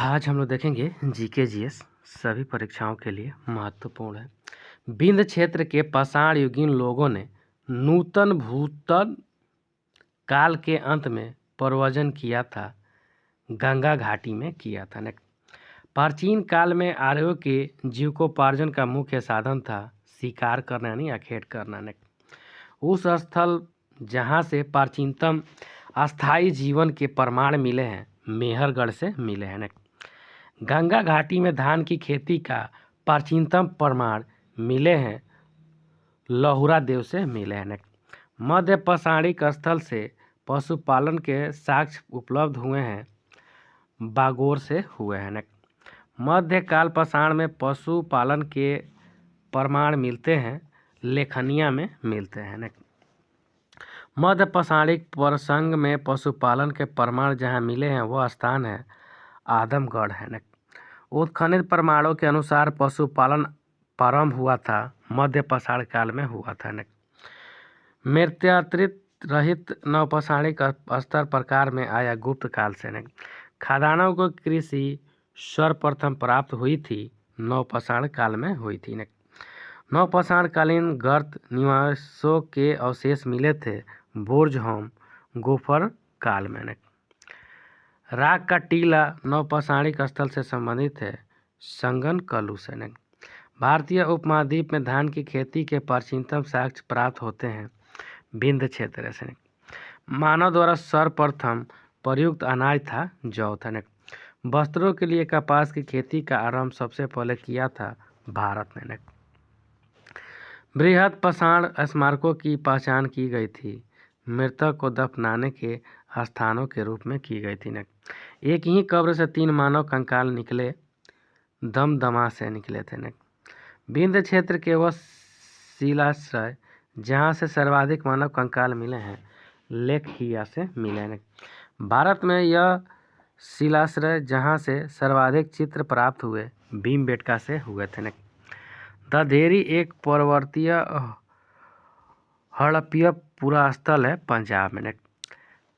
आज हम लोग देखेंगे जीके जीएस सभी परीक्षाओं के लिए महत्वपूर्ण है। विंध्य क्षेत्र के पाषाण युगीन लोगों ने नूतन भूतल काल के अंत में प्रव्रजन किया था, गंगा घाटी में किया था। प्राचीन काल में आर्यों के जीविकोपार्जन का मुख्य साधन था शिकार करना यानी अखेट करना। उस स्थल जहाँ से प्राचीनतम अस्थायी जीवन के प्रमाण मिले हैं मेहरगढ़ से मिले हैं। गंगा घाटी में धान की खेती का प्राचीनतम प्रमाण मिले हैं लहुरा देव से मिले हैं। मध्य पाषाणिक स्थल से पशुपालन के साक्ष्य उपलब्ध हुए हैं बागोर से हुए हैं। मध्यकाल पाषाण में पशुपालन के प्रमाण मिलते हैं लेखनिया में मिलते हैं। मध्य पाषाणिक प्रसंग में पशुपालन के प्रमाण जहाँ मिले हैं वह स्थान है आदमगढ़ है। उत्खनित प्रमाणों के अनुसार पशुपालन प्रारंभ हुआ था मध्य पाषाण काल में हुआ था। मृत्यात्रित रहित नवपाषाणिक स्तर प्रकार में आया गुप्त काल से। खादानों को कृषि सर्वप्रथम प्राप्त हुई थी नवपाषाण काल में हुई थी। नवपाषाण कालीन गर्त निवासों के अवशेष मिले थे बुर्जहोम गोफर काल में। राग का टीला नवपाषाणिक स्थल से संबंधित है संगन कलु से। भारतीय उपमहाद्वीप में धान की खेती के प्राचीनतम साक्ष्य प्राप्त होते हैं विंध्य क्षेत्र से। मानव द्वारा सर्वप्रथम प्रयुक्त अनाज था जौ था। वस्त्रों के लिए कपास की खेती का आरंभ सबसे पहले किया था भारत ने। बृहद पाषाण स्मारकों की पहचान की गई थी मृतक को दफनाने के स्थानों के रूप में की गई थी। एक ही कब्र से 3 मानव कंकाल निकले दमदमा से निकले थे। विंध्य क्षेत्र के वह शिलाश्रय जहाँ से सर्वाधिक मानव कंकाल मिले हैं लेखहिया से मिले हैं। भारत में यह शिलाश्रय जहाँ से सर्वाधिक चित्र प्राप्त हुए भीमबेटका से हुए थे। दधेरी एक पर्वतीय हड़प्पीय पुरा स्थल है पंजाब में।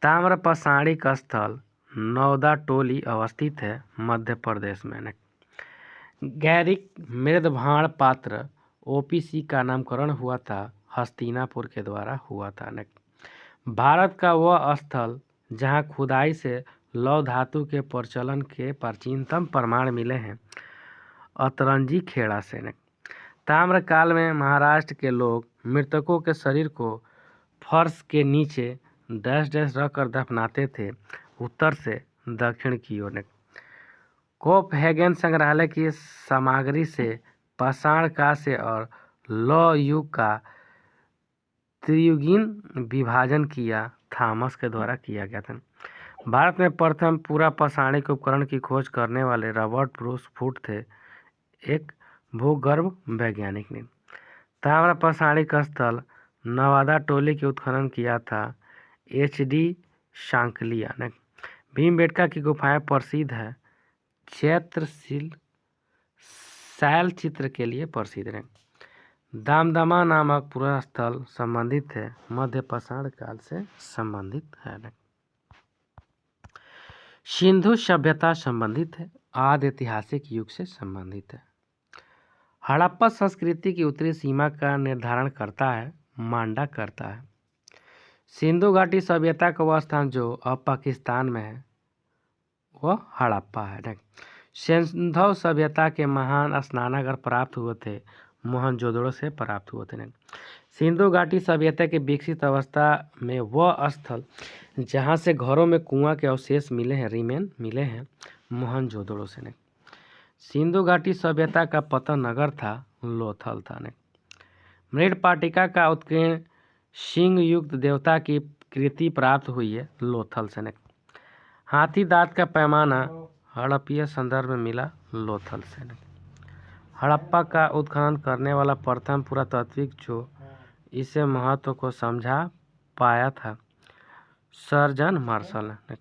ताम्र पाषाणिक स्थल नौदा टोली अवस्थित है मध्य प्रदेश में। गैरिक मृदभाण पात्र ओपीसी का नामकरण हुआ था हस्तिनापुर के द्वारा हुआ था। भारत का वह स्थल जहाँ खुदाई से लौह धातु के प्रचलन के प्राचीनतम प्रमाण मिले हैं अतरंजी खेड़ा से। ताम्र काल में महाराष्ट्र के लोग मृतकों के शरीर को फर्श के नीचे डैश डैश रखकर दफनाते थे उत्तर से दक्षिण की ओर। कोपहेगन संग्रहालय की सामग्री से पाषाण काल से और लौह युग का त्रियुगीन विभाजन किया थॉमस के द्वारा किया गया था। भारत में प्रथम पूरा पाषाणिक उपकरण की खोज करने वाले रॉबर्ट ब्रूस फूट थे एक भूगर्भ वैज्ञानिक ने। ताम्र पाषाणिक स्थल नवादा टोली के उत्खनन किया था HD शांकलिया ने। भीमबेटका की गुफाएं प्रसिद्ध है चैत्रशील शैल चित्र के लिए प्रसिद्ध है। दामदमा नामक पूरा स्थल संबंधित है मध्य पाषाण काल से संबंधित है। सिंधु सभ्यता संबंधित है आदि ऐतिहासिक युग से संबंधित है। हड़प्पा संस्कृति की उत्तरी सीमा का निर्धारण करता है मांडा करता है। सिंधु घाटी सभ्यता का वह स्थान जो अब पाकिस्तान में है वह हड़प्पा है। सिंधु सभ्यता के महान स्नानागार प्राप्त हुए थे मोहनजोदड़ो से प्राप्त हुए थे। सिंधु घाटी सभ्यता की विकसित अवस्था में वह स्थल जहाँ से घरों में कुआं के अवशेष मिले हैं रिमेन मिले हैं मोहनजोदड़ो से। सिंधु घाटी सभ्यता का पतन नगर था लोथल था। मृटपाटिका का उत्कीर्ण सिंह युक्त देवता की कृति प्राप्त हुई है लोथल से। हाथी दांत का पैमाना हड़प्पीय संदर्भ में मिला लोथल से। हड़प्पा का उत्खनन करने वाला प्रथम पुरातात्विक जो इसे महत्व को समझा पाया था सर जॉन मार्शल ने।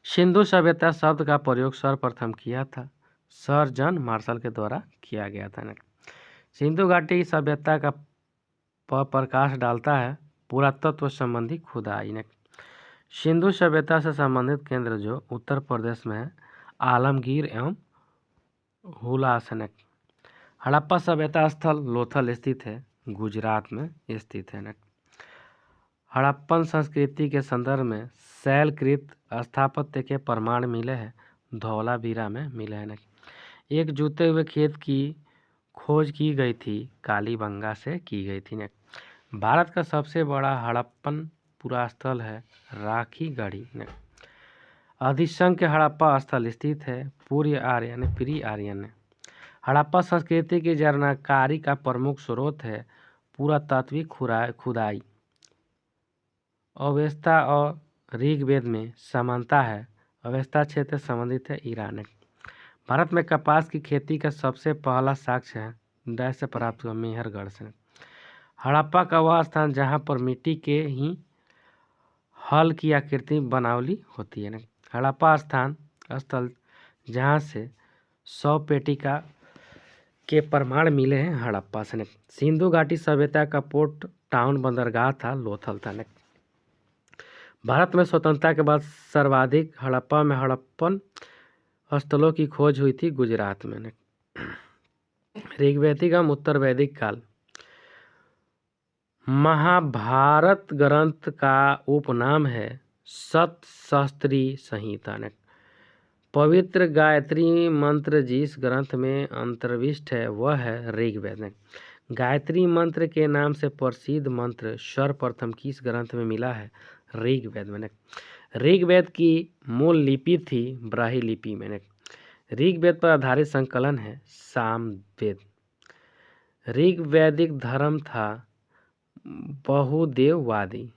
सिंधु सभ्यता शब्द का प्रयोग सर्वप्रथम किया था सर जॉन मार्शल के द्वारा किया गया था। सिंधु घाटी सभ्यता का प्रकाश डालता है पुरातत्व संबंधी खुदाई। सिंधु सभ्यता से संबंधित केंद्र जो उत्तर प्रदेश में है आलमगीर एवं हुलासनक। हड़प्पा सभ्यता स्थल लोथल स्थित है, गुजरात में स्थित है। हड़प्पन संस्कृति के संदर्भ में शैलकृत स्थापत्य के प्रमाण मिले हैं, धौलावीरा में मिले हैं। एक जूते हुए खेत की खोज की गई थी, कालीबंगा से की गई थी। भारत का सबसे बड़ा हड़प्पन पुरास्थल है राखी गढ़ी। अधिसंख्य हड़प्पा स्थल स्थित है पूर्व आर्य यानी प्री आर्यन। हड़प्पा संस्कृति की जानकारी का प्रमुख स्रोत है पुरातात्विक खुदाई। अवेस्ता और ऋग्वेद में समानता है। अवेस्ता क्षेत्र संबंधित है ईरान। भारत में कपास की खेती का सबसे पहला साक्ष्य है डैश से प्राप्त हुआ मेहरगढ़ से। हड़प्पा का वह स्थान जहाँ पर मिट्टी के ही हल की आकृति बनावली होती है। हड़प्पा स्थल जहाँ से 100 पेटिका के प्रमाण मिले हैं हड़प्पा से। सिंधु घाटी सभ्यता का पोर्ट टाउन बंदरगाह था, लोथल था। भारत में स्वतंत्रता के बाद सर्वाधिक हड़प्पा में हड़प्पन स्थलों की खोज हुई थी गुजरात में। ऋग्वैदिक एवं उत्तर वैदिक काल। महाभारत ग्रंथ का उपनाम है सतशस्त्री संहिता। पवित्र गायत्री मंत्र जिस ग्रंथ में अंतर्विष्ट है वह है ऋग्वेद। गायत्री मंत्र के नाम से प्रसिद्ध मंत्र सर्वप्रथम किस ग्रंथ में मिला है? ऋग्वेद में। ऋग्वेद की मूल लिपि थी ब्राह्मी लिपि में। ऋग्वेद पर आधारित संकलन है सामवेद। ऋग्वैदिक धर्म था बहुदेववादी।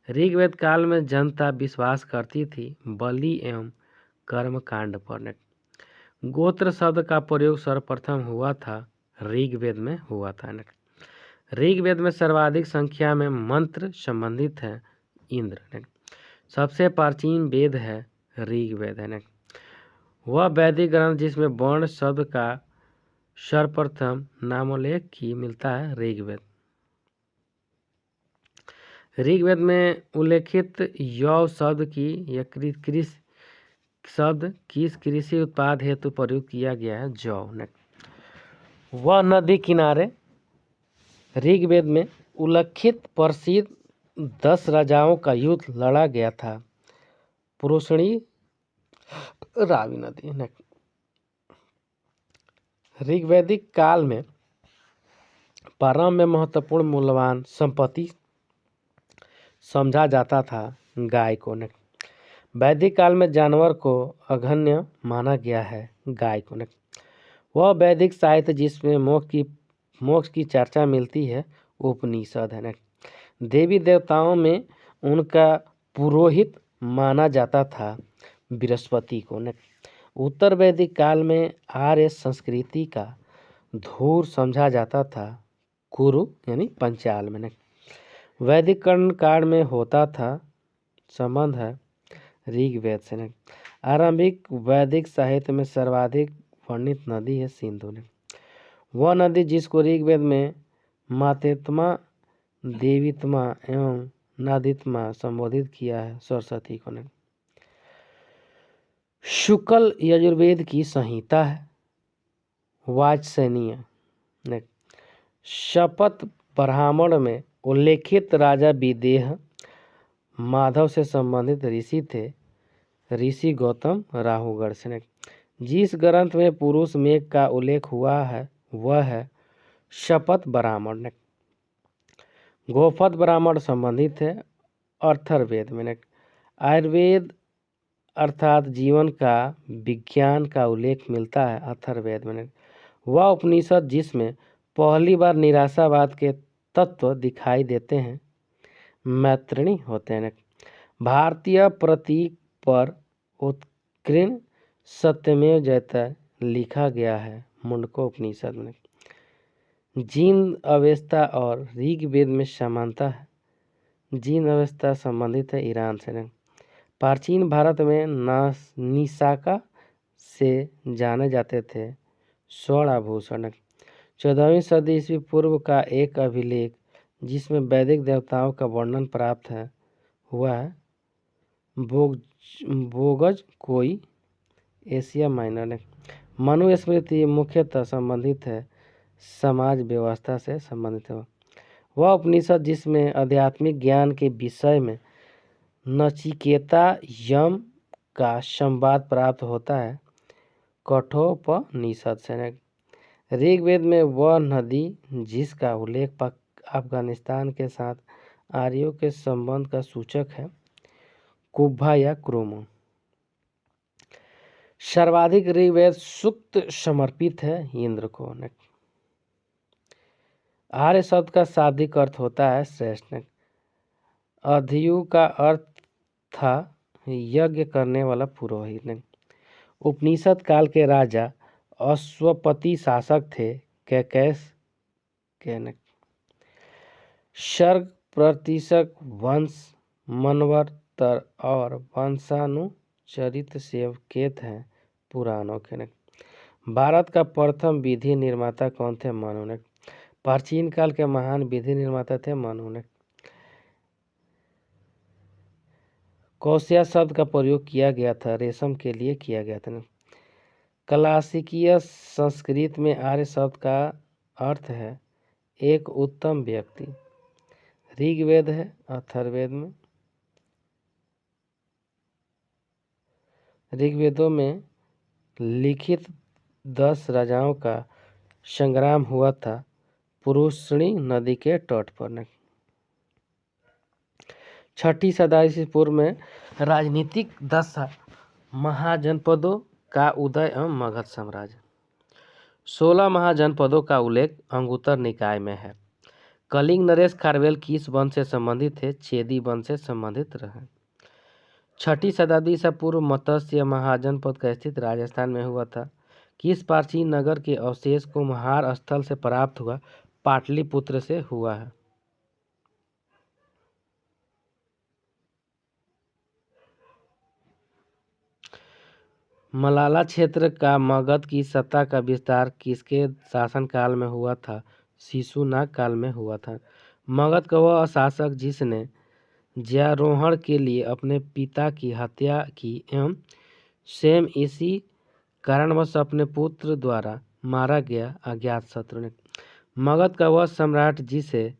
ऋग्वेद काल में जनता विश्वास करती थी बलि एवं कर्मकांड पर। गोत्र शब्द का प्रयोग सर्वप्रथम हुआ था ऋग्वेद में हुआ था। ऋग्वेद में सर्वाधिक संख्या में मंत्र संबंधित है इंद्र। सबसे प्राचीन वेद है ऋग्वेद है। वह वैदिक ग्रंथ जिसमें वर्ण शब्द का सर्वप्रथम नामोल्लेख की मिलता है ऋग्वेद। ऋग्वेद में उल्लेखित यौ शब्द की या शब्द किस कृषि उत्पाद हेतु प्रयुक्त किया गया है? जौ। वह नदी किनारे ऋग्वेद में उल्लेखित प्रसिद्ध 10 राजाओं का युद्ध लड़ा गया था पुरुषणी रावी नदी। ऋग्वैदिक काल में प्रारंभ में महत्वपूर्ण मूल्यवान संपत्ति समझा जाता था गाय को। वैदिक काल में जानवर को अघन्य माना गया है गाय को। वह वैदिक साहित्य जिसमें मोक्ष की चर्चा मिलती है उपनिषद है। देवी देवताओं में उनका पुरोहित माना जाता था बृहस्पति को। उत्तर वैदिक काल में आर्य संस्कृति का धूर समझा जाता था कुरु यानी पंचाल में। वैदिक काल में होता था संबंध है ऋग्वेद से। आरंभिक वैदिक साहित्य में सर्वाधिक वर्णित नदी है सिंधु। वह नदी जिसको ऋग्वेद में मातेत्मा, देवीत्मा एवं नादित्मा संबोधित किया है सरस्वती को। शुक्ल यजुर्वेद की संहिता है वाजसेनीय। शपथ ब्राह्मण में उल्लेखित राजा विदेह माधव से संबंधित ऋषि थे ऋषि गौतम राहुगढ़ से। जिस ग्रंथ में पुरुष मेघ का उल्लेख हुआ है वह है शपथ ब्राह्मण। गोपथ ब्राह्मण संबंधित है अथर्ववेद में। आयुर्वेद अर्थात जीवन का विज्ञान का उल्लेख मिलता है अथर्ववेद में। वह उपनिषद जिसमें पहली बार निराशावाद के तत्व दिखाई देते हैं मैत्रिणी होते हैं। भारतीय प्रतीक पर उत्कीर्ण सत्यमेव जयते लिखा गया है मुंडको उपनिषद में। जीन अवस्था और ऋग्वेद में समानता है। जीन अवस्था संबंधित है ईरान से। प्राचीन भारत में निशाका से जाने जाते थे स्वर्ण आभूषण। 14वीं सदी ईस्वी पूर्व का एक अभिलेख जिसमें वैदिक देवताओं का वर्णन प्राप्त है हुआ है बोगज कोई एशिया माइनर ने। मनुस्मृति मुख्यतः संबंधित है समाज व्यवस्था से संबंधित है। वह उपनिषद जिसमें आध्यात्मिक ज्ञान के विषय में नचिकेता यम का संवाद प्राप्त होता है। कठोपनिषद से। ऋग्वेद में वह नदी जिसका उल्लेख अफगानिस्तान के साथ आर्यों के संबंध का सूचक है, कुब्भा या क्रोमो। सर्वाधिक ऋग्वेद सूक्त समर्पित है इंद्र को। आर्य शब्द का शाब्दिक अर्थ होता है श्रेष्ठ। अध्ययु का अर्थ था यज्ञ करने वाला पुरोहित। उपनिषद काल के राजा अश्वपति शासक थे कैकेस के। सर्ग प्रतिशक वंश मनवर्तर और वंशानुचरित सेवकेत हैं पुराणों के। भारत का प्रथम विधि निर्माता कौन थे? मनु ने। प्राचीन काल के महान विधि निर्माता थे मनु ने। कौशया शब्द का प्रयोग किया गया था रेशम के लिए किया गया था। क्लासिकीय संस्कृत में आर्य शब्द का अर्थ है एक उत्तम व्यक्ति। ऋग्वेद है अथर्ववेद में। ऋग्वेदों में लिखित 10 राजाओं का संग्राम हुआ था पुरुषणी नदी के तट पर। छठी शताब्दी ईसा पूर्व में राजनीतिक दशा महाजनपदों का उदय एवं मगध साम्राज्य। 16 महाजनपदों का उल्लेख अंगुत्तर निकाय में है। कलिंग नरेश खारवेल किस वंश से संबंधित थे? चेदी वंश से संबंधित रहे। छठी शताब्दी ईसा पूर्व मत्स्य महाजनपद का स्थित राजस्थान में हुआ था। किस प्राचीन नगर के अवशेष को महार स्थल से प्राप्त हुआ? पाटलिपुत्र से हुआ है। मलाला क्षेत्र का मगध की सत्ता का विस्तार किसके शासनकाल में हुआ था? शिशुनाग काल में हुआ था। मगध का वह शासक जिसने ज्यारोहण के लिए अपने पिता की हत्या की एवं स्वयं इसी कारणवश अपने पुत्र द्वारा मारा गया अज्ञात शत्रु ने। मगध का वह सम्राट जिसे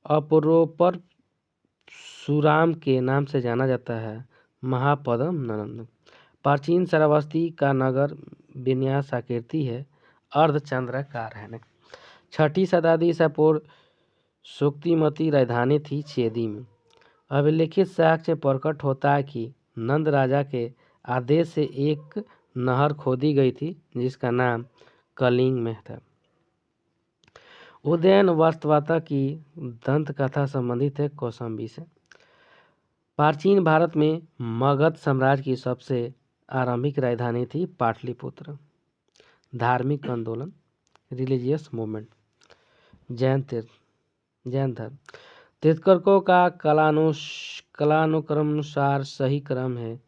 अपरोपर सुराम के नाम से जाना जाता है, महापद्म नंदन। प्राचीन श्रावस्ती का नगर विन्यास आकृति है अर्धचंद्राकार है। छठी शताब्दी ईसा पूर्व सुक्तिमती राजधानी थी चेदी में। अभिलेखित साक्ष्य प्रकट होता है कि नंद राजा के आदेश से एक नहर खोदी गई थी जिसका नाम कलिंग में था। उदयन वास्तवता की दंत कथा संबंधित है कौशाम्बी से। प्राचीन भारत में मगध साम्राज्य की सबसे आरंभिक राजधानी थी पाटलिपुत्र। धार्मिक आंदोलन रिलीजियस मूवमेंट। जैन धर्म। तीर्थंकरों का कालानुक्रमानुसार सही क्रम है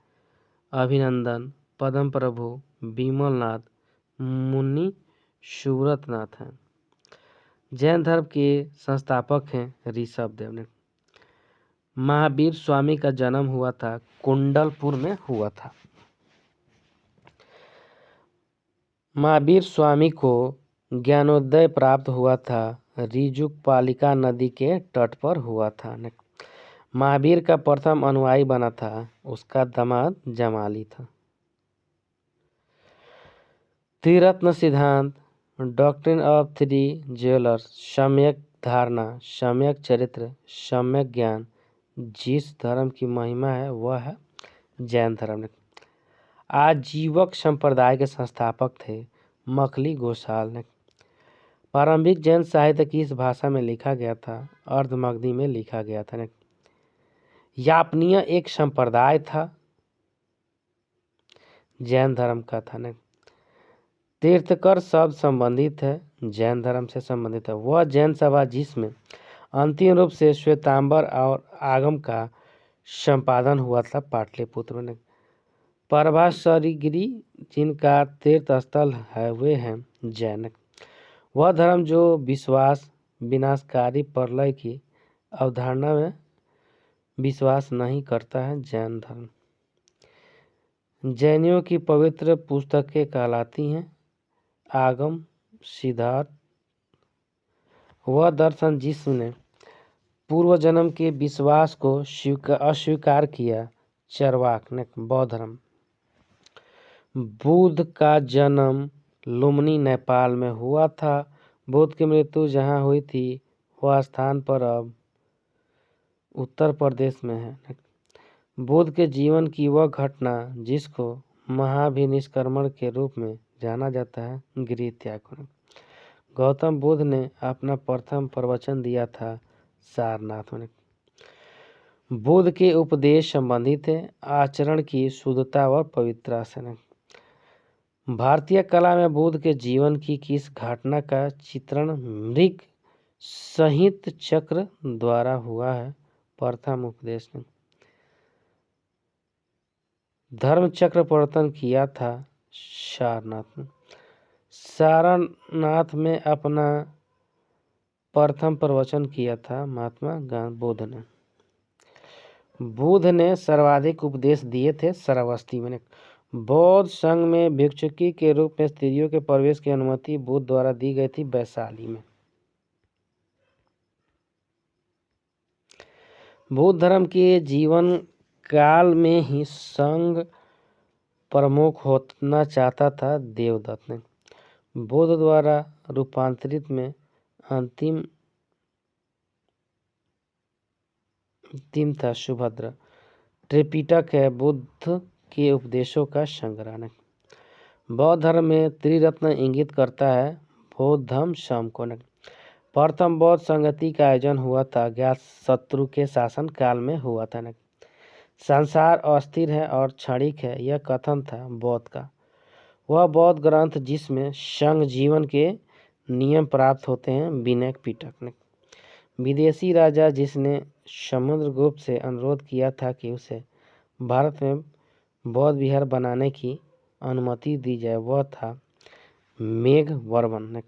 अभिनंदन, पद्म प्रभु, विमलनाथ, मुनि सुव्रतनाथ हैं। जैन धर्म के संस्थापक हैं ऋषभ देव ने। महावीर स्वामी का जन्म हुआ था कुंडलपुर में हुआ था। महावीर स्वामी को ज्ञानोदय प्राप्त हुआ था ऋजुकपालिका नदी के तट पर हुआ था। महावीर का प्रथम अनुयायी बना था उसका दामाद जमाली था। त्रिरत्न सिद्धांत, डॉक्ट्रिन ऑफ थ्री ज्वेलर्स, सम्यक धारणा, सम्यक चरित्र, सम्यक ज्ञान, जिस धर्म की महिमा है वह है जैन धर्म। आजीवक संप्रदाय के संस्थापक थे मखली गोसाल ने। प्रारंभिक जैन साहित्य किस भाषा में लिखा गया था? अर्धमगधी में लिखा गया था। यापनीय एक संप्रदाय था जैन धर्म का था। तीर्थकर शब्द संबंधित है जैन धर्म से संबंधित है। वह जैन सभा जिसमें अंतिम रूप से श्वेतांबर और आगम का संपादन हुआ था पाटलिपुत्र में। परभासरिगिरी जिनका तीर्थ स्थल है वे हैं जैन। वह धर्म जो विश्वास विनाशकारी प्रलय की अवधारणा में विश्वास नहीं करता है जैन धर्म। जैनियों की पवित्र पुस्तकें कहलाती हैं आगम, सिद्धार्थ, वह दर्शन जिसने पूर्व जन्म के विश्वास को अस्वीकार किया, चरवाक ने बौद्ध धर्म। बुद्ध का जन्म लुम्बिनी नेपाल में हुआ था। बुद्ध की मृत्यु जहाँ हुई थी वह स्थान पर अब उत्तर प्रदेश में है। बुद्ध के जीवन की वह घटना जिसको महाभिनिष्क्रमण के रूप में जाना जाता है, गृह त्याग। गौतम बुद्ध ने अपना प्रथम प्रवचन दिया था सारनाथ में। बुद्ध के उपदेश संबंधित है आचरण की शुद्धता व पवित्रता से। भारतीय कला में बुद्ध के जीवन की किस घटना का चित्रण मृग संहित चक्र द्वारा हुआ है? प्रथम उपदेश ने धर्म चक्र प्रवर्तन किया था सारनाथ में। सारनाथ में अपना प्रथम प्रवचन किया था महात्मा बुद्ध ने। बुद्ध ने सर्वाधिक उपदेश दिए थे श्रावस्ती में। बौद्ध संघ में भिक्षुकी के रूप में स्त्रियों के प्रवेश की अनुमति बुद्ध द्वारा दी गई थी वैशाली में। बुद्ध धर्म के जीवन काल में ही संघ प्रमुख होना चाहता था देवदत्त ने। बुद्ध द्वारा रूपांतरित में अंतिम था सुभद्रा। त्रिपिटक है बुद्ध के उपदेशों का संग्रह। बौद्ध धर्म में त्रिरत्न इंगित करता है बौद्धम शम को। प्रथम बौद्ध संगति का आयोजन हुआ था अज्ञात शत्रु के शासन काल में हुआ था। संसार अस्थिर है और क्षणिक है, यह कथन था बौद्ध का। वह बौद्ध ग्रंथ जिसमें संघ जीवन के नियम प्राप्त होते हैं, विनय पिटक ने। विदेशी राजा जिसने समुद्रगुप्त से अनुरोध किया था कि उसे भारत में बौद्ध विहार बनाने की अनुमति दी जाए, वह था मेघवर्मन ने।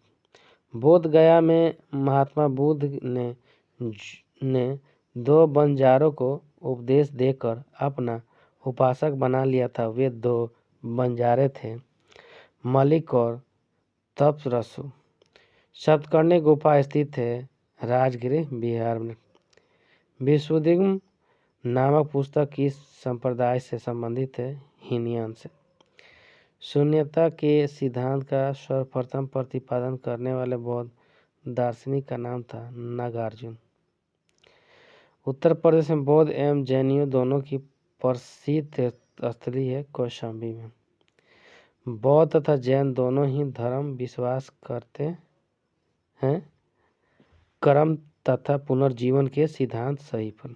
बोध गया में महात्मा बुद्ध ने 2 बंजारों को उपदेश देकर अपना उपासक बना लिया था। वे 2 बंजारे थे मलिक और तपरसु। सप्तकर्णी गुफा स्थित है राजगृह बिहार में। विशुद्धिगम नामक पुस्तक इस संप्रदाय से संबंधित है हीनयान से। शून्यता के सिद्धांत का सर्वप्रथम प्रतिपादन करने वाले बौद्ध दार्शनिक का नाम था नागार्जुन। उत्तर प्रदेश में बौद्ध एवं जैनियों दोनों की प्रसिद्ध स्थली है कौशाम्बी में। बौद्ध तथा जैन दोनों ही धर्म विश्वास करते हैं कर्म तथा पुनर्जीवन के सिद्धांत सही पर।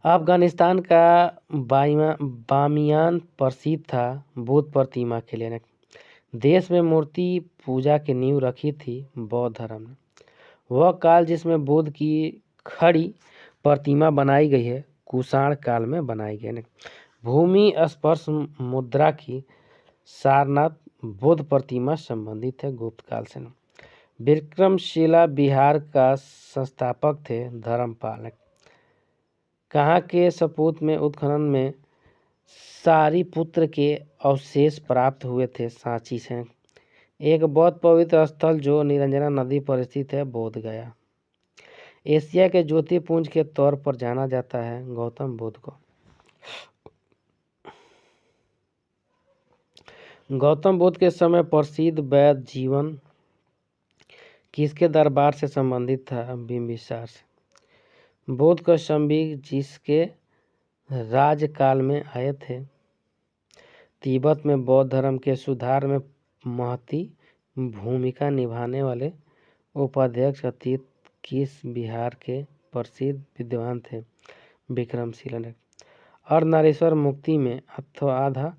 अफगानिस्तान का बामियान प्रसिद्ध था बुद्ध प्रतिमा के लिए। देश में मूर्ति पूजा की नींव रखी थी बौद्ध धर्म ने। वह काल जिसमें बुद्ध की खड़ी प्रतिमा बनाई गई है कुषाण काल में बनाई गई। भूमि स्पर्श मुद्रा की सारनाथ बुद्ध प्रतिमा संबंधित है गुप्त काल से। विक्रमशिला बिहार का संस्थापक थे धर्मपाल। कहाँ के सपूत में उत्खनन में सारिपुत्र के अवशेष प्राप्त हुए थे सांची से। एक बौद्ध पवित्र स्थल जो निरंजना नदी पर स्थित है बोध गया। एशिया के ज्योतिपुंज के तौर पर जाना जाता है गौतम बुद्ध को। गौतम बुद्ध के समय प्रसिद्ध वैद्य जीवन किसके दरबार से संबंधित था? बिंबिसार से। बुद्ध का संबिग जिसके राजकाल में आए थे। तिब्बत में बौद्ध धर्म के सुधार में महती भूमिका निभाने वाले उपाध्यक्ष अतीत किस बिहार के प्रसिद्ध विद्वान थे? विक्रमशिला ने। अर्धनारीश्वर मुक्ति में अथवा आधा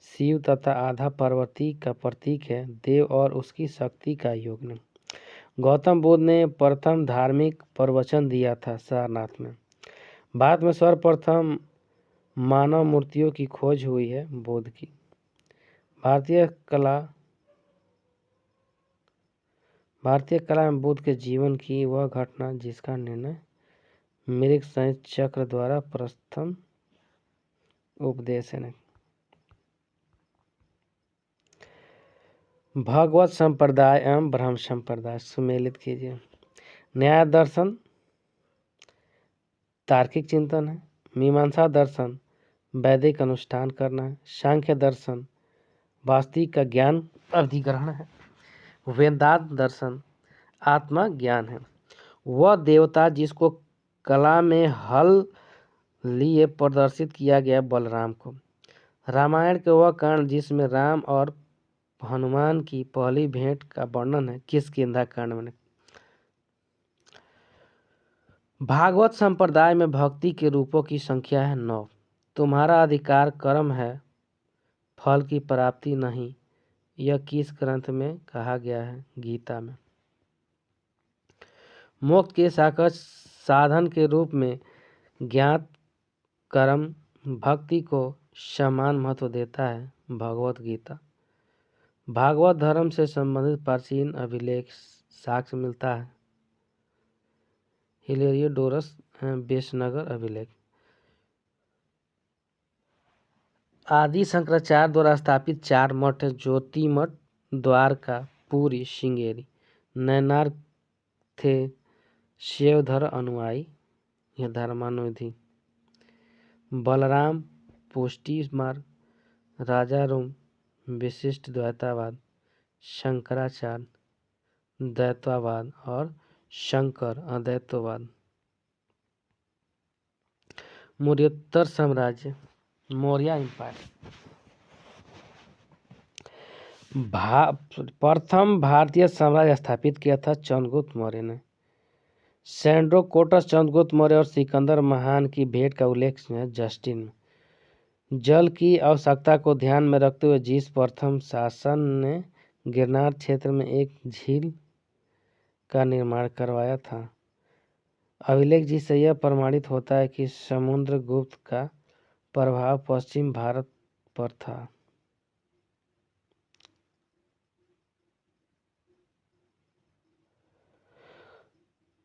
शिव तथा आधा पार्वती का प्रतीक है देव और उसकी शक्ति का योग ने। गौतम बुद्ध ने प्रथम धार्मिक प्रवचन दिया था सारनाथ में। भारत में सर्वप्रथम मानव मूर्तियों की खोज हुई है बुद्ध की। भारतीय कला में बुद्ध के जीवन की वह घटना जिसका निर्णय मृग संहित चक्र द्वारा प्रथम उपदेश है। भगवत संप्रदाय एवं ब्रह्म संप्रदाय सुमेलित कीजिए। न्याय दर्शन तार्किक चिंतन है। मीमांसा दर्शन वैदिक अनुष्ठान करना है। सांख्य दर्शन वास्तविक का ज्ञान अधिग्रहण है। वेदांत दर्शन आत्मा ज्ञान है। वह देवता जिसको कला में हल लिए प्रदर्शित किया गया बलराम को। रामायण के वह कांड जिसमें राम और हनुमान की पहली भेंट का वर्णन है किष्किंधा कांड में। भागवत संप्रदाय में भक्ति के रूपों की संख्या है 9। तुम्हारा अधिकार कर्म है, फल की प्राप्ति नहीं। यह किस ग्रंथ में कहा गया है? गीता में। मोक्ष के साधन के रूप में ज्ञात कर्म भक्ति को समान महत्व देता है। भगवत गीता। भागवत धर्म से संबंधित प्राचीन अभिलेख साक्ष्य मिलता है। हिलेरियोडोरस बेसनगर अभिलेख। आदि शंकराचार्य द्वारा स्थापित 4 मठ है। ज्योति मठ, द्वारका, पुरी, श्रृंगेरी। नैनार थे शिवधर अनुयायी, यह धर्मानुधि। बलराम पुष्टि मार्ग, राजाराम विशिष्ट द्वैतावाद, शंकराचार्य द्वैतवाद और शंकर अद्वैतवाद। मौर्योत्तर साम्राज्य मौर्य एम्पायर। प्रथम भारतीय साम्राज्य स्थापित किया था चंद्रगुप्त मौर्य ने। सैंड्रोकोटस चंद्रगुप्त मौर्य और सिकंदर महान की भेंट का उल्लेख है जस्टिन में। जल की आवश्यकता को ध्यान में रखते हुए जिस प्रथम शासन ने गिरनार क्षेत्र में एक झील का निर्माण करवाया था। अभिलेख जिससे यह प्रमाणित होता है कि समुद्रगुप्त का प्रभाव पश्चिम भारत पर था।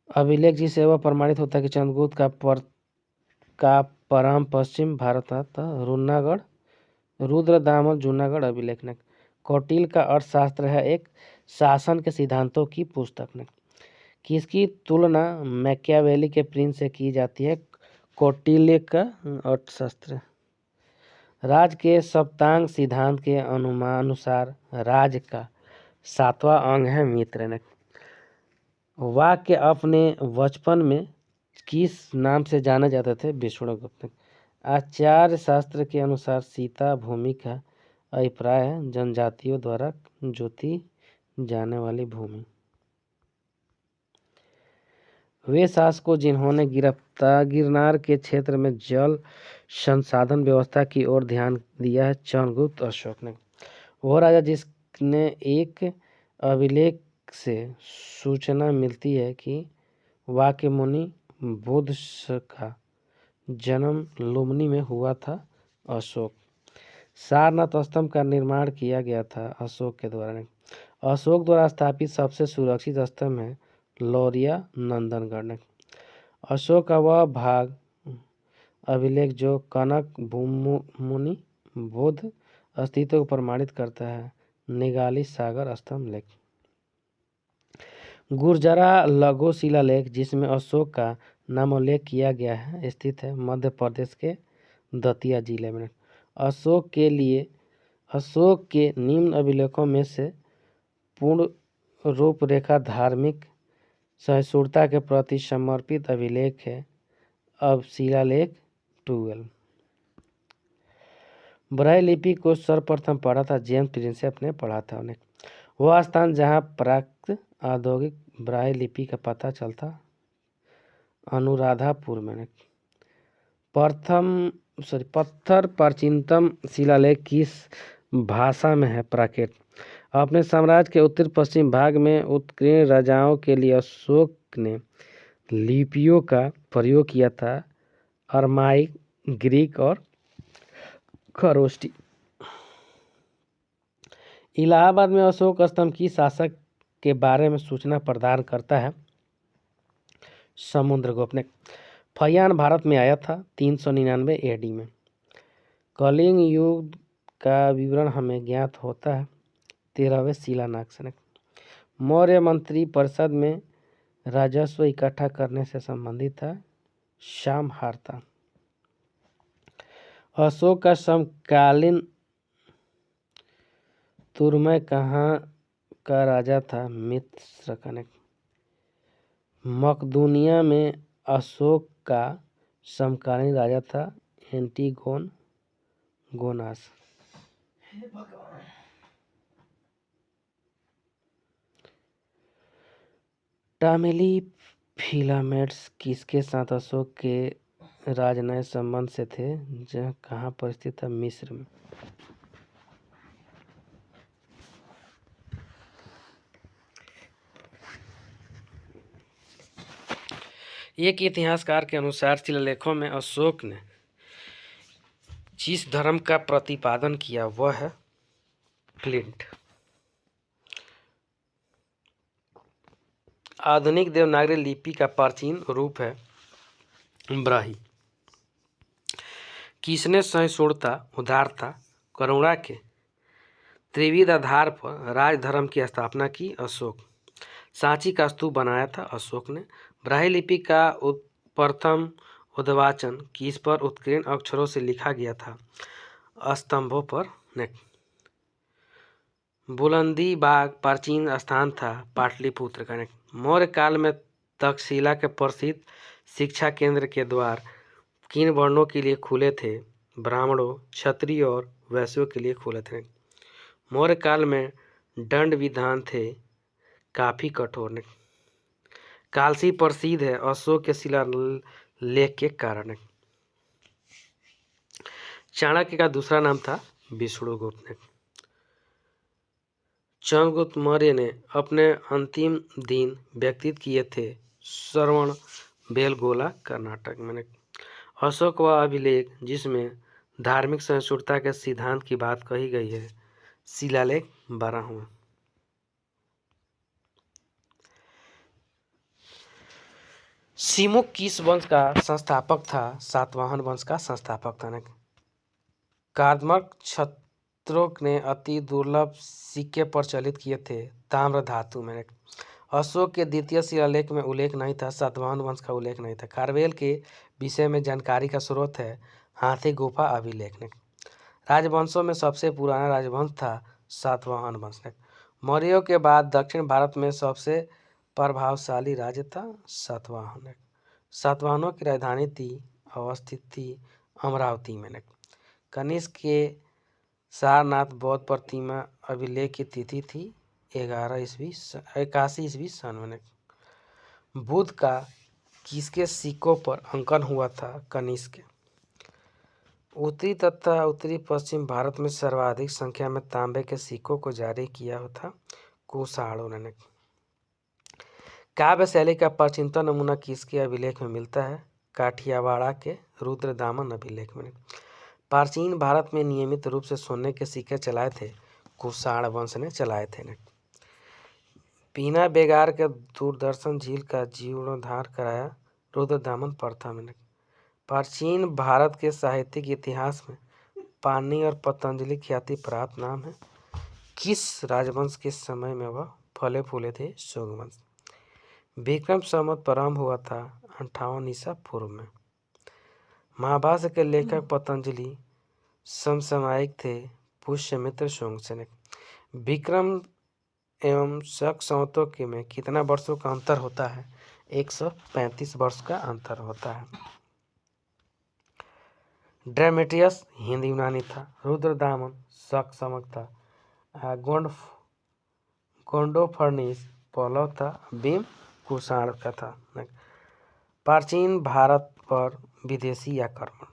अभिलेख जिससे वह प्रमाणित होता है कि चंद्रगुप्त का परम पश्चिम भारत था। रूनागढ़ रुद्रदामन जूनागढ़ अभिलेख ने। कौटिल्य का अर्थशास्त्र है एक शासन के सिद्धांतों की पुस्तक ने। किसकी तुलना मैकियावेली के प्रिंस से की जाती है? कौटिल्य का अर्थशास्त्र। राज के सप्तांग सिद्धांत के अनुसार राज का 7वां अंग है मित्र ने। वाक्य अपने बचपन में किस नाम से जाने जाते थे? विष्णुगुप्त। आचार्य शास्त्र के अनुसार सीता भूमि का अभिप्राय है जनजातियों द्वारा जोती जाने वाली भूमि। वे शासकों जिन्होंने गिरनार के क्षेत्र में जल संसाधन व्यवस्था की ओर ध्यान दिया है चंद्रगुप्त अशोक ने। वह राजा जिसने एक अभिलेख से सूचना मिलती है कि वाक्य मुनि बुद्ध का जन्म लुम्बिनी में हुआ था। अशोक। सारनाथ स्तंभ का निर्माण किया गया था अशोक के द्वारा। अशोक द्वारा स्थापित सबसे सुरक्षित स्तंभ है लौरिया नंदनगढ़ ने। अशोक का वह भाग अभिलेख जो कनक मुनि बुद्ध अस्तित्व को प्रमाणित करता है निगाली सागर स्तंभ लेख। गुर्जरा लघु शिलालेख जिसमें अशोक का नामोल्लेख किया गया है स्थित है मध्य प्रदेश के दतिया जिले में। अशोक के निम्न अभिलेखों में से पूर्ण रूपरेखा धार्मिक सहिष्णुता के प्रति समर्पित अभिलेख है अब शिलालेख 12। ब्राह्मी लिपि को सर्वप्रथम पढ़ा था जेम्स प्रिंसेप ने पढ़ा था उन्हें। वह स्थान जहाँ प्राकृत औद्योगिक ब्राह्मी लिपि का पता चलता अनुराधापुर में। पत्थर प्राचीनतम शिलालेख किस भाषा में है? प्राकृत। अपने साम्राज्य के उत्तर पश्चिम भाग में उत्कीर्ण राजाओं के लिए अशोक ने लिपियों का प्रयोग किया था अरमाइक, ग्रीक और खरोष्टी। इलाहाबाद में अशोक स्तंभ की शासक के बारे में सूचना प्रदान करता है समुद्रगुप्त ने। फयान भारत में आया था 399 AD में। कलिंग युद्ध का विवरण हमें ज्ञात होता है 13वें शिलान्यास से। मौर्य मंत्री परिषद में राजस्व इकट्ठा करने से संबंधित था क्षामहारता। अशोक का समकालीन तुर्मै कहाँ का राजा था? मिस्र का। मकदूनिया में अशोक का समकालीन राजा था एंटीगोनास। टामिली फिलामेंट्स किसके साथ अशोक के राजनय संबंध से थे? जह कहाँ पर स्थित था? मिस्र में। एक इतिहासकार के अनुसार शिलालेखों में अशोक ने जिस धर्म का प्रतिपादन किया वह है फ्लिंट। आधुनिक देवनागरी लिपि का प्राचीन रूप है ब्राह्मी। किसने सहिष्णुता, उदारता, करुणा के त्रिविध आधार पर राजधर्म की स्थापना की? अशोक। सांची का स्तूप बनाया था अशोक ने। ब्राह्मी लिपि का प्रथम उद्वाचन किस पर उत्कीर्ण अक्षरों से लिखा गया था? स्तंभों पर। बुलंदी बाग प्राचीन स्थान था पाटलिपुत्र का। मौर्य काल में तक्षशिला के प्रसिद्ध शिक्षा केंद्र के द्वार किन वर्णों के लिए खुले थे? ब्राह्मणों, क्षत्रिय और वैश्यों के लिए खुले थे। मौर्य काल में दंड विधान थे काफी कठोर। कालसी प्रसिद्ध है अशोक के शिलालेख के कारण। चाणक्य का दूसरा नाम था विष्णुगुप्त। चंद्रगुप्त मौर्य ने अपने अंतिम दिन व्यतीत किए थे श्रवण बेलगोला कर्नाटक में। अशोक व अभिलेख जिसमें धार्मिक सहिष्णुता के सिद्धांत की बात कही गई है शिलालेख 12वां। सिमुक किस वंश का संस्थापक था? सातवाहन वंश का संस्थापक था। कार्दमक छत्रों ने अति दुर्लभ सिक्के प्रचलित किए थे ताम्र धातु में। अशोक के द्वितीय शिलालेख में उल्लेख नहीं था, सातवाहन वंश का उल्लेख नहीं था। खारवेल के विषय में जानकारी का स्रोत है हाथी गुफा अभिलेख। राजवंशों में सबसे पुराना राजवंश था सातवाहन वंश। मौर्यों के बाद दक्षिण भारत में सबसे प्रभावशाली राज्य था सातवाहन। सातवाहनों की राजधानी थी अवस्थित थी अमरावती में। कनिष्क के सारनाथ बौद्ध प्रतिमा अभिलेख की तिथि थी 81 ईस्वी सन में। बुद्ध का किसके सिक्कों पर अंकन हुआ था? कनिष्क के। उत्तरी तथा उत्तरी पश्चिम भारत में सर्वाधिक संख्या में तांबे के सिक्कों को जारी किया था कुषाणों ने। काव्य शैली का प्राचीनतम नमूना किसके अभिलेख में मिलता है? काठियावाड़ के रुद्रदामन अभिलेख में। प्राचीन भारत में नियमित रूप से सोने के सिक्के चलाए थे कुषाण वंश ने चलाए थे। बीना बेगार के दूरदर्शन झील का जीर्णोद्धार कराया रुद्रदामन प्रथम ने। प्राचीन भारत के साहित्यिक इतिहास में पाणिनि और पतंजलि ख्याति प्राप्त नाम है। किस राजवंश के समय में वह फले फूले थे? सोगवंश। विक्रम संवत प्रारंभ हुआ था 58 ईसा पूर्व में। महाभाष्य के लेखक पतंजलि समसामयिक थे पुष्यमित्र सोंगसेन। विक्रम एवं शक संवतों के में कितना वर्षों का अंतर होता है? 135 वर्ष का अंतर होता है। ड्रेमेटियस हिंदी यूनानी था। रुद्रदामन शक समक था। गोंडोफर्निस पल्लव था। भीम कुषाण का था। प्राचीन भारत पर विदेशी आक्रमण।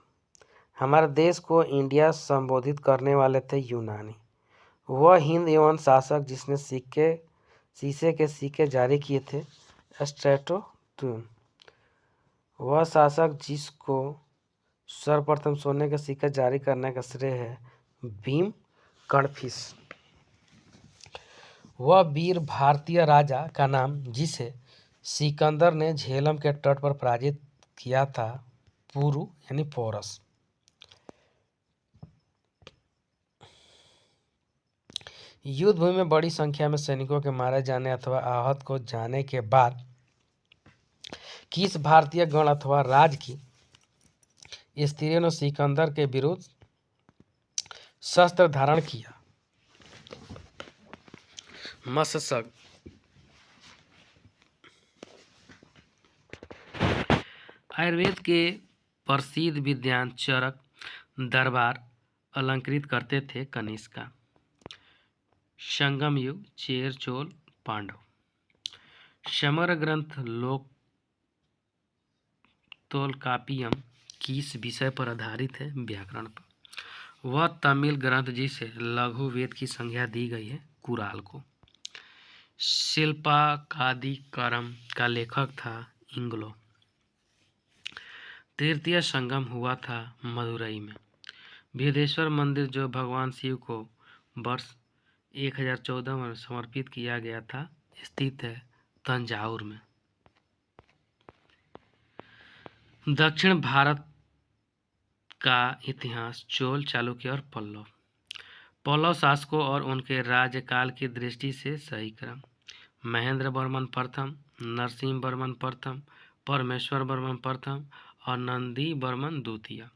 हमारे देश को इंडिया संबोधित करने वाले थे यूनानी। वह हिंद एवं शासक जिसने शीशे के सिक्के जारी किए थे स्ट्रेटो। वह शासक जिसको सर्वप्रथम सोने के सिक्के जारी करने का श्रेय है भीम कड़फिस। वह वीर भारतीय राजा का नाम जिसे सिकंदर ने झेलम के तट पर पराजित किया था पुरु यानी पोरस। युद्ध भूमि में बड़ी संख्या में सैनिकों के मारे जाने अथवा आहत को जाने के बाद किस भारतीय गण अथवा राज्य की स्त्रियों ने सिकंदर के विरुद्ध शस्त्र धारण किया? मशक। आयुर्वेद के प्रसिद्ध विद्वान चरक दरबार अलंकृत करते थे कनिष्का। संगम युग, चेर, चोल, पांडव। समग्र ग्रंथ लोक तोलकापियम किस विषय पर आधारित है? व्याकरण पर। वह तमिल ग्रंथ जिसे लघु वेद की संज्ञा दी गई है कुराल को। शिल्पाकादिकरम का लेखक था इंग्लो। तृतीय संगम हुआ था मदुरई में। बृहदेश्वर मंदिर जो भगवान शिव को वर्ष 1014 में समर्पित किया गया था स्थित है तंजावुर में। दक्षिण भारत का इतिहास चोल, चालुक्य और पल्लव। पल्लव शासकों और उनके राज्यकाल की दृष्टि से सही क्रम: महेंद्र वर्मन प्रथम, नरसिंह वर्मन प्रथम, परमेश्वर वर्मन प्रथम और नंदी वर्मन द्वितीय।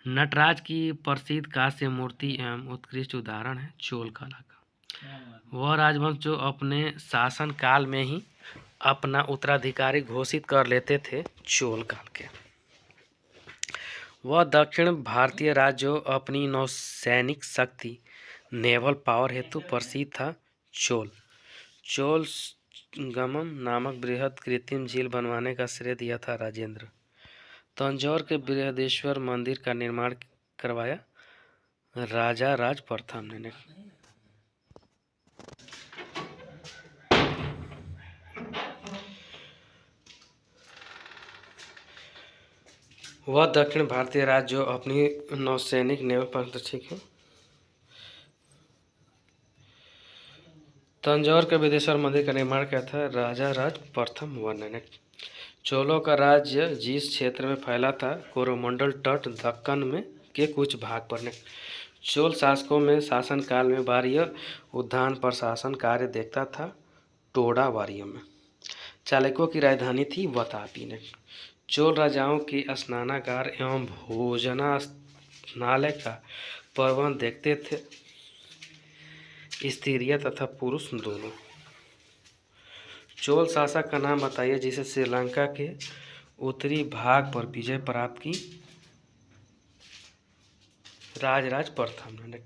नटराज की प्रसिद्ध कांस्य मूर्ति एवं उत्कृष्ट उदाहरण है चोल कला का। वह राजवंश जो अपने शासन काल में ही अपना उत्तराधिकारी घोषित कर लेते थे चोल काल के। वह दक्षिण भारतीय राज्य जो अपनी नौसैनिक शक्ति नेवल पावर हेतु प्रसिद्ध था चोल। चोल गमम नामक बृहद कृत्रिम झील बनवाने का श्रेय दिया था राजेंद्र। तंजौर के बृहदेश्वर मंदिर का निर्माण करवाया राजा राज प्रथम ने। वह दक्षिण भारतीय राज्य जो अपनी नौसैनिक नेवल पर ठीक है। तंजौर के बृहदेश्वर मंदिर का निर्माण किया था राजा राज प्रथम वन ने। चोलों का राज्य जिस क्षेत्र में फैला था कोरोमंडल तट दक्कन में के कुछ भाग पर ने। चोल शासकों में शासन काल में वार्य उद्यान प्रशासन कार्य देखता था टोडा वार्य में। चालुक्यों की राजधानी थी वातापी ने। चोल राजाओं की स्नानागार एवं भोजनालय का प्रबंध देखते थे स्त्रियां तथा पुरुष दोनों। चोल शासक का नाम बताइए जिसे श्रीलंका के उत्तरी भाग पर विजय प्राप्त की? राजराज प्रथम ने।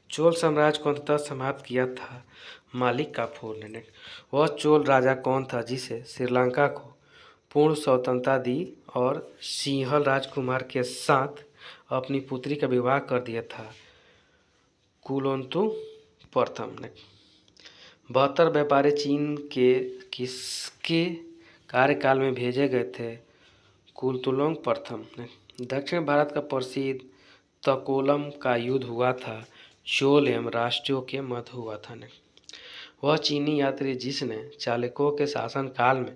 चोल साम्राज्य को अंततः समाप्त किया था मालिक काफूर ने। वह चोल राजा कौन था जिसे श्रीलंका को पूर्ण स्वतंत्रता दी और सिंहल राजकुमार के साथ अपनी पुत्री का विवाह कर दिया था? कुलोत्तुंग प्रथम ने। 72 व्यापारी चीन के किसके कार्यकाल में भेजे गए थे? कुलोत्तुंग प्रथम ने। दक्षिण भारत का प्रसिद्ध तकोलम का युद्ध हुआ था चोल एवं राष्ट्रियों के मध्य हुआ था ने। वह चीनी यात्री जिसने चालुक्यों के शासन काल में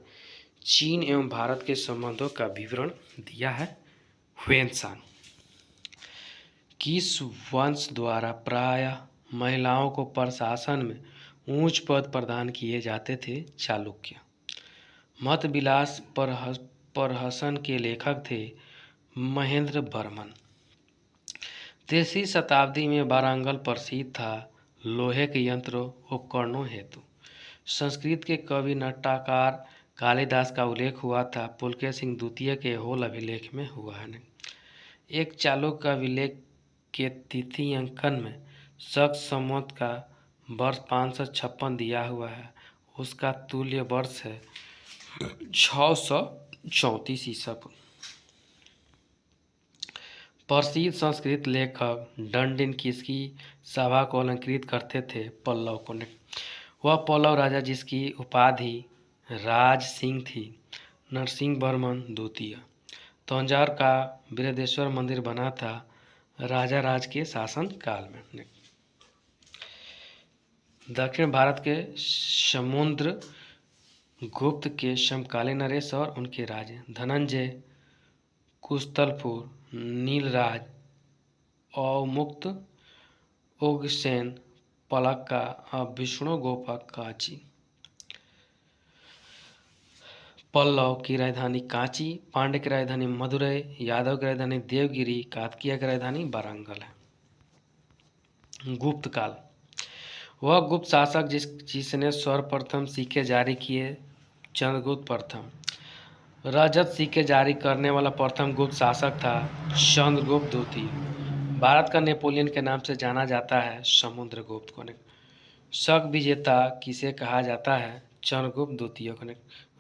चीन एवं भारत के संबंधों का विवरण दिया है ह्वेनसांग। किस वंश द्वारा प्रायः महिलाओं को प्रशासन में उच्च पद प्रदान किए जाते थे? चालुक्य। मत विलास प्रहसन के लेखक थे महेंद्र वर्मन। 3वीं शताब्दी में वारंगल प्रसिद्ध था लोहे के यंत्रों उपकरणों हेतु। संस्कृत के कवि नाट्यकार कालिदास का उल्लेख हुआ था पुलकेशिन सिंह द्वितीय के होल अभिलेख में हुआ है। एक चालुक्य का अभिलेख के तिथि अंकन में शक संवत का वर्ष 556 दिया हुआ है। उसका तुल्य वर्ष है 634 ईसा पूर्व। प्रसिद्ध संस्कृत लेखक डंडिन किसकी सभा को अलंकृत करते थे? पल्लव को ने। वह पल्लव राजा जिसकी उपाधि राज सिंह थी नरसिंह वर्मन द्वितीय। तंजौर का बृहदेश्वर मंदिर बना था राजा राज के शासन काल में। दक्षिण भारत के समुद्र गुप्त के समकालीन नरेश और उनके राजे धनंजय, कुशतलपुर, नीलराज, अवमुक्त, ओगसेन, पलक्का और विष्णुगोपक काची। पल्लव की राजधानी कांची, पांड्य की राजधानी मदुरै, यादव की राजधानी देवगिरी, काकतीय की राजधानी वारंगल है। गुप्त काल, वह गुप्त शासक जिसने सर्वप्रथम सिक्के जारी किए, चंद्रगुप्त प्रथम। रजत सिक्के जारी करने वाला प्रथम गुप्त शासक था चंद्रगुप्त द्वितीय। भारत का नेपोलियन के नाम से जाना जाता है समुद्रगुप्त को। शक विजेता किसे कहा जाता है, चंद्रगुप्त द्वितीय को।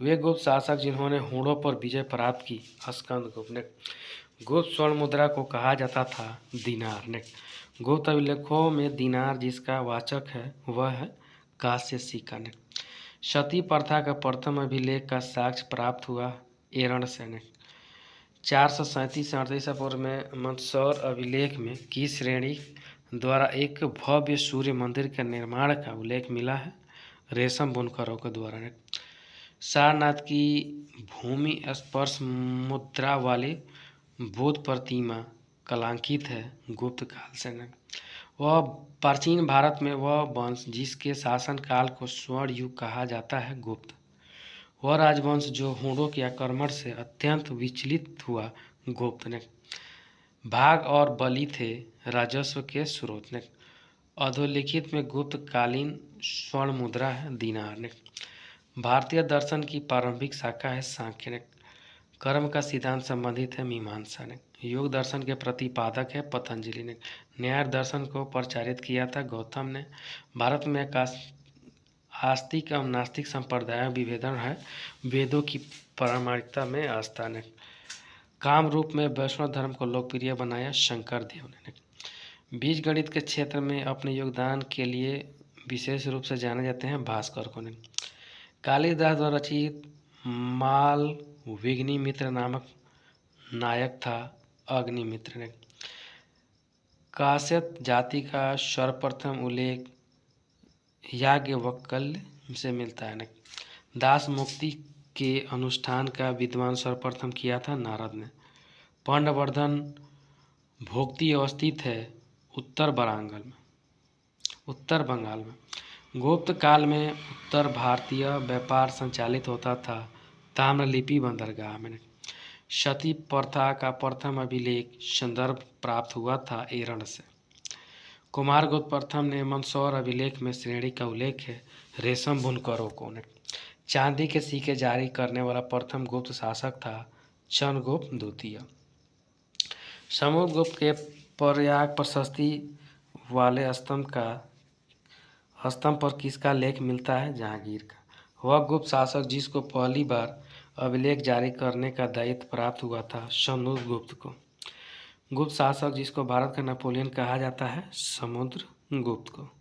वे गुप्त शासक जिन्होंने हूणों पर विजय प्राप्त की, स्कंदगुप्त ने। गुप्त स्वर्ण मुद्रा को कहा जाता था दीनार ने। गुप्त अभिलेखों में दीनार जिसका वाचक है वह है कांस्य सिक्का ने। सती प्रथा का प्रथम अभिलेख का साक्ष्य प्राप्त हुआ एरण से ने। 437 पूर्व में मंदसौर अभिलेख में किस श्रेणी द्वारा एक भव्य सूर्य मंदिर के निर्माण का उल्लेख मिला है, रेशम बुनकरों के द्वारा ने। सारनाथ की भूमि स्पर्श मुद्रा वाली बुद्ध प्रतिमा कलांकित है गुप्त काल से ने। वह प्राचीन भारत में वह वंश जिसके शासन काल को स्वर्ण युग कहा जाता है गुप्त। वह राजवंश जो हूणों के आक्रमण से अत्यंत विचलित हुआ गुप्त ने। भाग और बलि थे राजस्व के स्रोत ने। अधोलिखित में गुप्त कालीन स्वर्ण मुद्रा है दीनार ने। भारतीय दर्शन की प्रारंभिक शाखा है सांख्य ने। कर्म का सिद्धांत संबंधित है मीमांसा ने। योग दर्शन के प्रतिपादक है पतंजलि ने। न्याय दर्शन को प्रचारित किया था गौतम ने। भारत में आस्तिक एवं नास्तिक संप्रदाय विभेदन है, वेदों की प्रामाणिकता में आस्था ने। काम रूप में वैष्णव धर्म को लोकप्रिय बनाया शंकर देव ने। बीज गणित के क्षेत्र में अपने योगदान के लिए विशेष रूप से जाने जाते हैं भास्कर को ने। कालिदास द्वारा रचित मालविघ्निमित्र नामक नायक था अग्निमित्र ने। काश्यप जाति का सर्वप्रथम उल्लेख याज्ञवल्क्य से मिलता है। दास मुक्ति के अनुष्ठान का विद्वान सर्वप्रथम किया था नारद ने। पांडवर्धन भोक्ति अवस्थित है उत्तर बंगाल में। गुप्त काल में उत्तर भारतीय व्यापार संचालित होता था ताम्रलिपि बंदरगाह में। सती प्रथा का प्रथम अभिलेख संदर्भ प्राप्त हुआ था एरण से। कुमारगुप्त प्रथम ने मंदसौर अभिलेख में श्रेणी का उल्लेख है रेशम बुनकरों को ने। चांदी के सिक्के जारी करने वाला प्रथम गुप्त शासक था चंद्रगुप्त द्वितीय। समुद्रगुप्त के प्रयाग प्रशस्ति वाले स्तंभ पर किसका लेख मिलता है, जहांगीर का। वह गुप्त शासक जिसको पहली बार अभिलेख जारी करने का दायित्व प्राप्त हुआ था समुद्रगुप्त को। गुप्त शासक जिसको भारत का नेपोलियन कहा जाता है समुद्रगुप्त को।